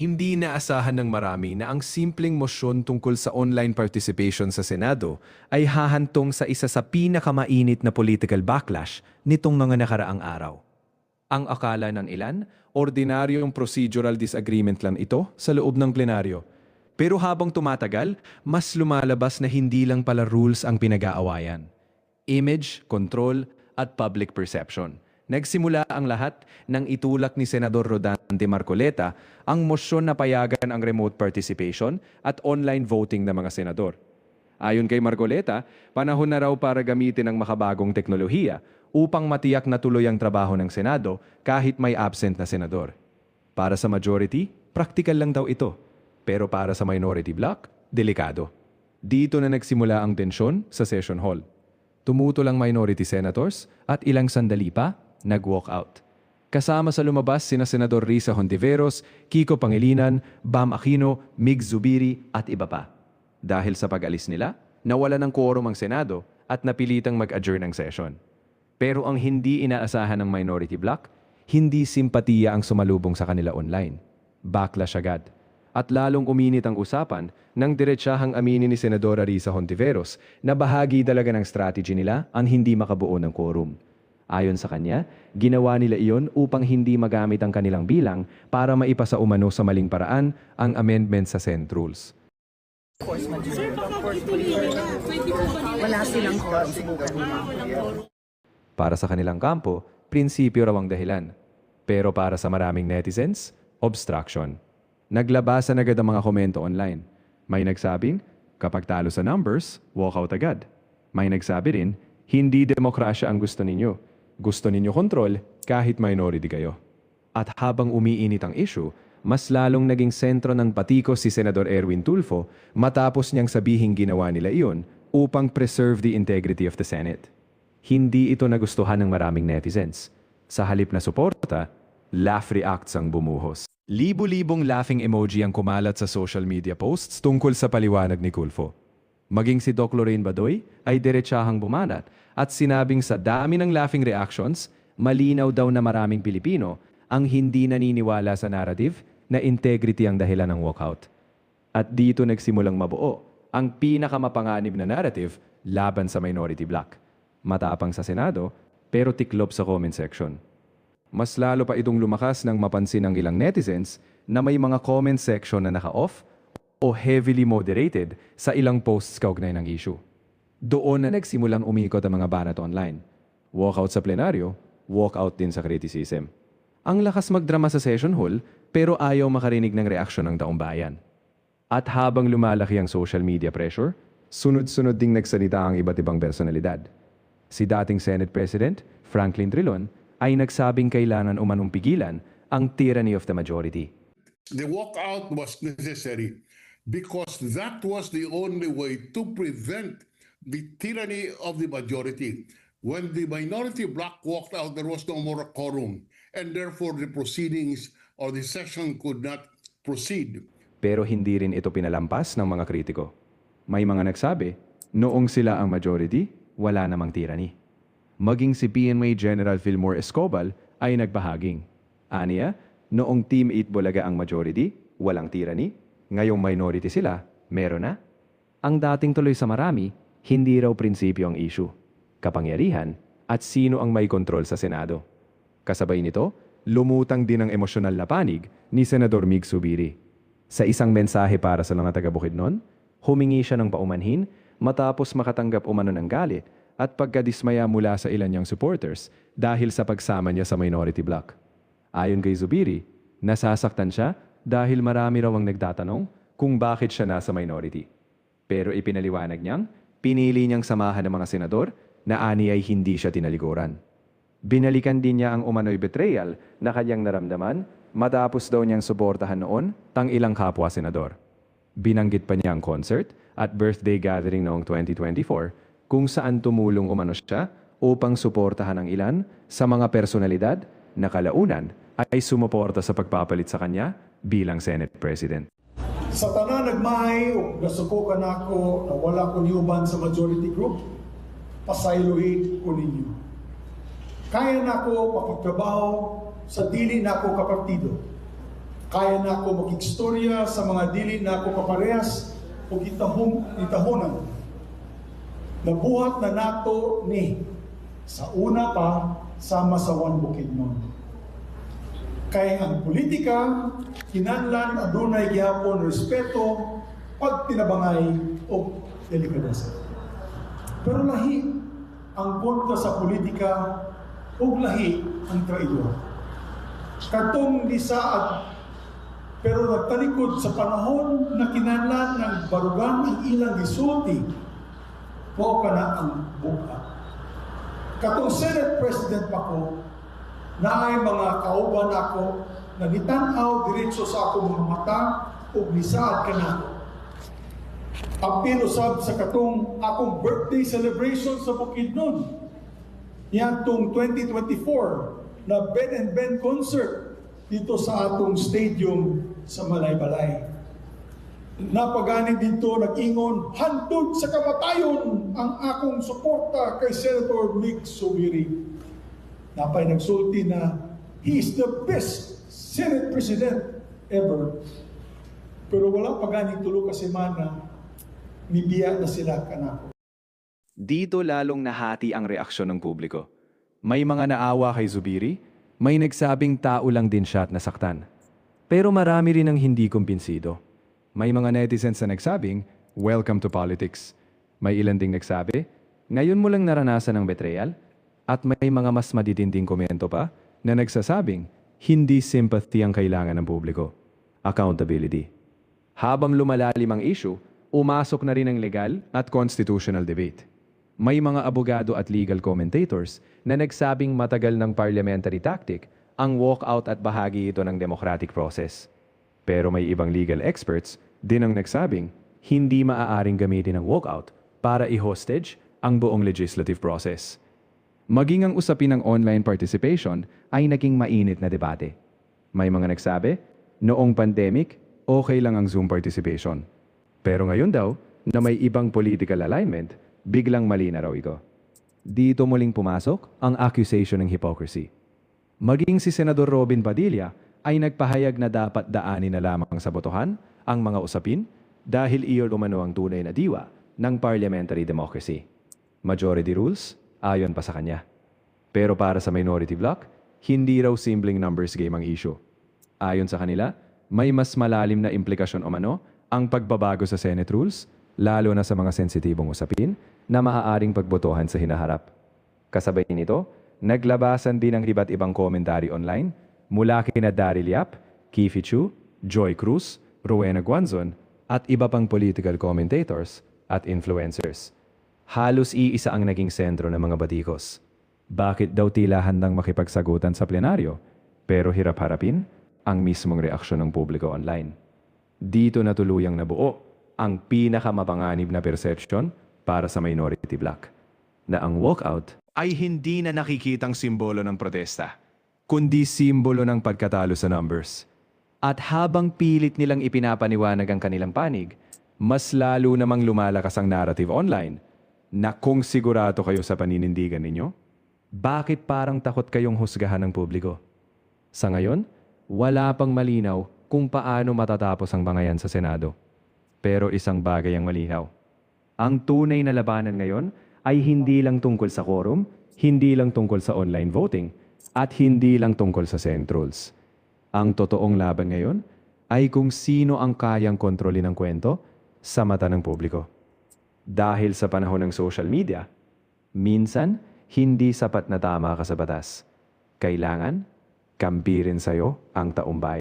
Hindi inaasahan ng marami na ang simpleng mosyon tungkol sa online participation sa Senado ay hahantong sa isa sa pinakamainit na political backlash nitong mga nakaraang araw. Ang akala ng ilan, ordinaryong procedural disagreement lang ito sa loob ng plenaryo. Pero habang tumatagal, mas lumalabas na hindi lang pala rules ang pinag-aawayan. Image, control, at public perception. Nagsimula ang lahat nang itulak ni Senador Rodante Marcoleta ang mosyon na payagan ang remote participation at online voting ng mga senador. Ayon kay Marcoleta, panahon na raw para gamitin ang makabagong teknolohiya upang matiyak na tuloy ang trabaho ng Senado kahit may absent na senador. Para sa majority, practical lang daw ito. Pero para sa minority bloc, delikado. Dito na nagsimula ang tensyon sa session hall. Tumutol ang minority senators at ilang sandali pa, nag-walk out. Kasama sa lumabas sina Senador Risa Hontiveros, Kiko Pangilinan, Bam Aquino, Mig Zubiri at iba pa. Dahil sa pag-alis nila, nawala ng quorum ang Senado at napilitang mag-adjourn ang session. Pero ang hindi inaasahan ng minority bloc, hindi simpatiya ang sumalubong sa kanila online. Backlash agad. At lalong uminit ang usapan nang diretsahang aminin ni Senadora Risa Hontiveros na bahagi talaga ng strategy nila ang hindi makabuo ng quorum. Ayon sa kanya, ginawa nila iyon upang hindi magamit ang kanilang bilang para maipasa umano sa maling paraan ang amendment sa Senate Rules. Wala silang quorum, subukan nila. Para sa kanilang kampo, prinsipyo raw ang dahilan. Pero para sa maraming netizens, obstruction. Naglabasan agad ang mga komento online. May nagsabing, kapag talo sa numbers, walk out agad. May nagsabi rin, hindi demokrasya ang gusto ninyo. Gusto ninyo kontrol kahit minority kayo. At habang umiinit ang issue, mas lalong naging sentro ng patikos si Senador Erwin Tulfo matapos niyang sabihing ginawa nila iyon upang preserve the integrity of the Senate. Hindi ito nagustuhan ng maraming netizens. Sa halip na suporta, laugh reacts ang bumuhos. Libo-libong laughing emoji ang kumalat sa social media posts tungkol sa paliwanag ni Tulfo. Maging si Doc Lorraine Badoy ay diretsahang bumanat at sinabing sa dami ng laughing reactions, malinaw daw na maraming Pilipino ang hindi naniniwala sa narrative na integrity ang dahilan ng walkout. At dito nagsimulang mabuo ang pinakamapanganib na narrative laban sa minority bloc. Matapang sa Senado, pero tiklop sa comment section. Mas lalo pa itong lumakas nang mapansin ng ilang netizens na may mga comment section na naka-off o heavily moderated sa ilang posts kaugnay ng issue. Doon na nagsimulang umikot ang mga banat online. Walkout sa plenaryo, walkout din sa criticism. Ang lakas magdrama sa session hall pero ayaw makarinig ng reaksyon ng taong bayan. At habang lumalaki ang social media pressure, sunod-sunod ding nagsalita ang iba't ibang personalidad. Si dating Senate President Franklin Drilon ay nagsabing kailangan umanong pigilan ang tyranny of the majority. The walkout was necessary because that was the only way to prevent the tyranny of the majority. When the minority bloc walked out, there was no more quorum, and therefore the proceedings or the session could not proceed. Pero hindi rin ito pinalampas ng mga kritiko. May mga nagsabi, noong sila ang majority, wala namang tyranny. Maging si PNP General Fillmore Escobal ay nagbahaging. Aniya, noong Team 8 Bulaga ang majority, walang tyranny. Ngayong minority sila, meron na. Ang dating tuloy sa marami, hindi raw prinsipyo ang issue. Kapangyarihan at sino ang may kontrol sa Senado. Kasabay nito, lumutang din ang emosyonal na panig ni Senador Mig Zubiri. Sa isang mensahe para sa mga taga-Bukidnon, humingi siya ng paumanhin matapos makatanggap umano ng galit at pagkadismaya mula sa ilan niyang supporters dahil sa pagsama niya sa minority bloc. Ayon kay Zubiri, nasasaktan siya dahil marami raw ang nagtatanong kung bakit siya nasa minority. Pero ipinaliwanag niyang, pinili niyang samahan ng mga senador na ani ay hindi siya tinalikuran. Binalikan din niya ang umano'y betrayal na kanyang naramdaman matapos daw niyang suportahan noon tang ilang kapwa senador. Binanggit pa niya ang concert at birthday gathering noong 2024 kung saan tumulong umano siya upang suportahan ang ilan sa mga personalidad na kalaunan ay sumuporta sa pagpapalit sa kanya bilang Senate President. Sa tanan nagmahay, nasubukan ako na wala ko niuban sa majority group, pasaylohin ko ninyo. Kaya na ako papagtrabaho sa dili na ako kapartido. Kaya na ako makikstorya sa mga dili na ako kaparehas o itahonan. Nabuhat na nato ni sa una pa sama sa Juan Bukidnon. Kaya ang politika, kinahanglan adunay gihapon respeto, pagtinabangay o delikadesa. Pero lahi ang kontra sa politika ug lahi ang traidor. Katong lisaad pero nagtalikod sa panahon na kinahanglan ng barugan ang ilang gisulti mao kana ang buka. Katong Senate President pa ko, naay mga kauban ako na gitan-aw diretso sa akong mga mata ug lisaad kanako. Apil usab sa katong akong birthday celebration sa Bukidnon. Yan tong 2024 na Ben and Ben concert dito sa atong stadium sa Malaybalay. Napaganin dito nag-ingon, handog sa kamatayon ang akong suporta kay Senator Mig Zubiri. Napay nagsulti na he is the best Senate President ever. Pero wala pa ganing tulo ka semana, nibiya na sila kanako. Dito lalong nahati ang reaksyon ng publiko. May mga naawa kay Zubiri, may nagsabing tao lang din siya at nasaktan. Pero marami rin ang hindi kumbinsido. May mga netizens na nagsabing, welcome to politics. May ilan ding nagsabi, ngayon mo lang naranasan ang betrayal? At may mga mas matitinding komento pa na nagsasabing, hindi sympathy ang kailangan ng publiko. Accountability. Habang lumalalim ang issue, umasok na rin ang legal at constitutional debate. May mga abogado at legal commentators na nagsabing matagal ng parliamentary tactic ang walkout at bahagi ito ng democratic process. Pero may ibang legal experts din ang nagsabing hindi maaaring gamitin ang walkout para i-hostage ang buong legislative process. Maging ang usapin ng online participation ay naging mainit na debate. May mga nagsabi, noong pandemic, okay lang ang Zoom participation. Pero ngayon daw, na may ibang political alignment, biglang mali na raw ito. Dito muling pumasok ang accusation ng hypocrisy. Maging si Senador Robin Padilla ay nagpahayag na dapat daanin na lamang sa botohan ang mga usapin dahil iyon umano ang tunay na diwa ng parliamentary democracy. Majority rules, ayon pa sa kanya. Pero para sa minority bloc, hindi raw simpleng numbers game ang issue. Ayon sa kanila, may mas malalim na implikasyon umano ang pagbabago sa Senate rules, lalo na sa mga sensitibong usapin na maaaring pagbotohan sa hinaharap. Kasabay nito, naglabasan din ang iba't ibang komentary online mula kina Daryl Yap, Kifi Chu, Joy Cruz, Rowena Guanzon at iba pang political commentators at influencers. Halos iisa ang naging sentro ng mga batikos. Bakit daw tila handang makipagsagutan sa plenaryo pero hirap-harapin ang mismong reaksyon ng publiko online? Dito na tuluyang nabuo ang pinakamapanganib na perception para sa minority bloc, na ang walkout ay hindi na nakikitang simbolo ng protesta, kundi simbolo ng pagkatalo sa numbers. At habang pilit nilang ipinapaniwanag ang kanilang panig, mas lalo namang lumalakas ang narrative online na kung sigurado kayo sa paninindigan ninyo, bakit parang takot kayong husgahan ng publiko? Sa ngayon, wala pang malinaw kung paano matatapos ang bangayan sa Senado. Pero isang bagay ang malinaw. Ang tunay na labanan ngayon ay hindi lang tungkol sa quorum, hindi lang tungkol sa online voting, at hindi lang tungkol sa Senate rules. Ang totoong laban ngayon ay kung sino ang kayang kontrolin ng kwento sa mata ng publiko. Dahil sa panahon ng social media, minsan hindi sapat na tama ka sa batas. Kailangan kampirin sa'yo ang taumbayan.